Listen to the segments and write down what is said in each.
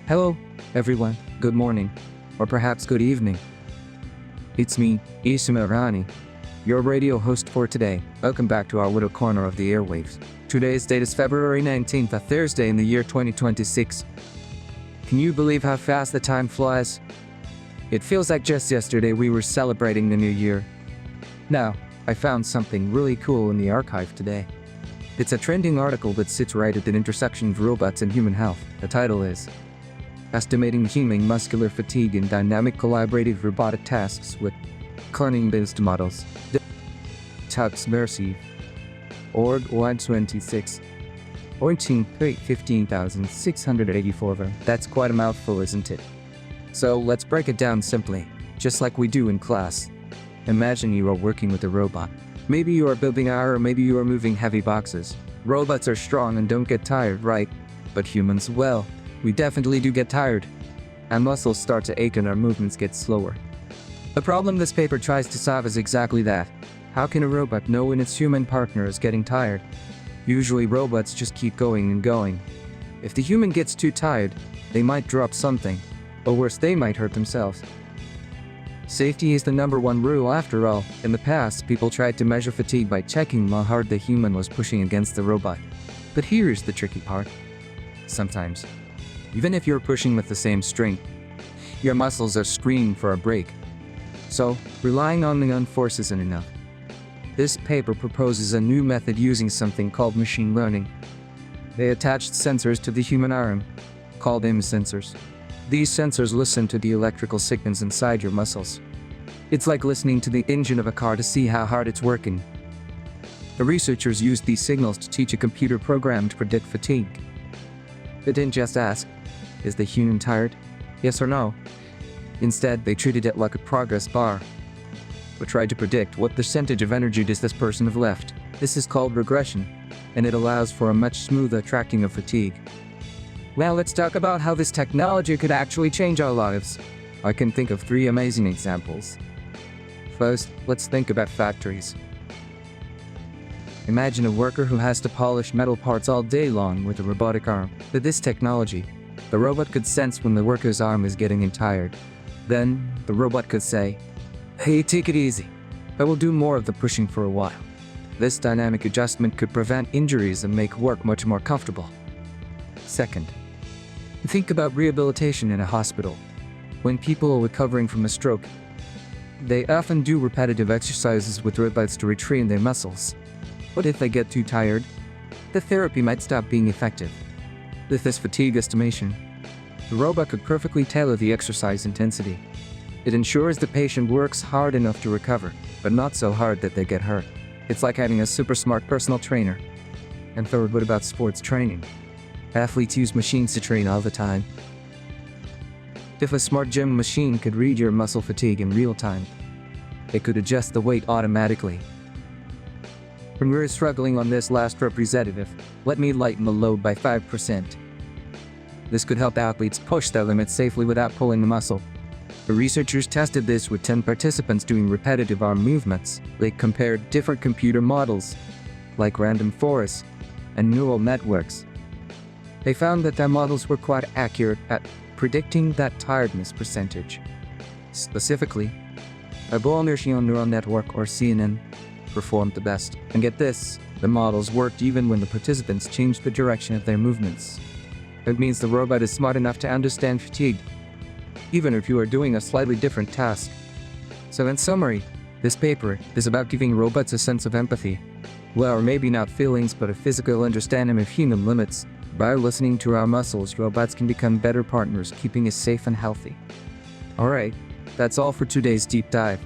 Hello, everyone. Good morning. Or perhaps good evening. It's me, Ichino-ani, your radio host for today. Welcome back to our little corner of the airwaves. Today's date is February 19th, a Thursday in the year 2026. Can you believe how fast the time flies? It feels like just yesterday we were celebrating the new year. Now, I found something really cool in the archive today. It's a trending article that sits right at the intersection of robots and human health. The title is Estimating Human Muscular Fatigue in Dynamic Collaborative Robotic Tasks with Cloning-Based Models. Tux Mercy. Org 126. 15,684. That's quite a mouthful, isn't it? So let's break it down simply, just like we do in class. Imagine you are working with a robot. Maybe you are building or maybe you are moving heavy boxes. Robots are strong and don't get tired, right? But humans, well, we definitely do get tired. Our muscles start to ache and our movements get slower. The problem this paper tries to solve is exactly that. How can a robot know when its human partner is getting tired? Usually robots just keep going and going. If the human gets too tired, they might drop something, or worse, they might hurt themselves. Safety is the #1 rule after all. In the past, people tried to measure fatigue by checking how hard the human was pushing against the robot. But here's the tricky part. Sometimes, even if you're pushing with the same strength, your muscles are screaming for a break. So, relying on the force isn't enough. This paper proposes a new method using something called machine learning. They attached sensors to the human arm, called sensors. These sensors listen to the electrical signals inside your muscles. It's like listening to the engine of a car to see how hard it's working. The researchers used these signals to teach a computer program to predict fatigue. They didn't just ask, is the human tired? Yes or no? Instead, they treated it like a progress bar. We tried to predict what percentage of energy does this person have left. This is called regression, and it allows for a much smoother tracking of fatigue. Now let's talk about how this technology could actually change our lives. I can think of 3 amazing examples. First, let's think about factories. Imagine a worker who has to polish metal parts all day long with a robotic arm. With this technology, the robot could sense when the worker's arm is getting tired. Then, the robot could say, "Hey, take it easy. I will do more of the pushing for a while." This dynamic adjustment could prevent injuries and make work much more comfortable. Second, think about rehabilitation in a hospital. When people are recovering from a stroke, they often do repetitive exercises with robots to retrain their muscles. What if they get too tired? The therapy might stop being effective. With this fatigue estimation, the robot could perfectly tailor the exercise intensity. It ensures the patient works hard enough to recover, but not so hard that they get hurt. It's like having a super smart personal trainer. And third, what about sports training? Athletes use machines to train all the time. If a smart gym machine could read your muscle fatigue in real time, it could adjust the weight automatically. When we're struggling on this last representative, let me lighten the load by 5%. This could help athletes push their limits safely without pulling the muscle. The researchers tested this with 10 participants doing repetitive arm movements. They compared different computer models, like random forests and neural networks. They found that their models were quite accurate at predicting that tiredness percentage. Specifically, a Bayesian neural network, or CNN, performed the best. And get this, the models worked even when the participants changed the direction of their movements. It means the robot is smart enough to understand fatigue, even if you are doing a slightly different task. So in summary, this paper is about giving robots a sense of empathy. Well, or maybe not feelings, but a physical understanding of human limits. By listening to our muscles, robots can become better partners, keeping us safe and healthy. Alright, that's all for today's deep dive.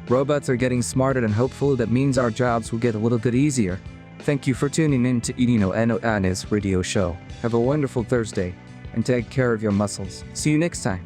Robots are getting smarter, and hopefully that means our jobs will get a little bit easier. Thank you for tuning in to Ichino-ani's radio show. Have a wonderful Thursday, and take care of your muscles. See you next time.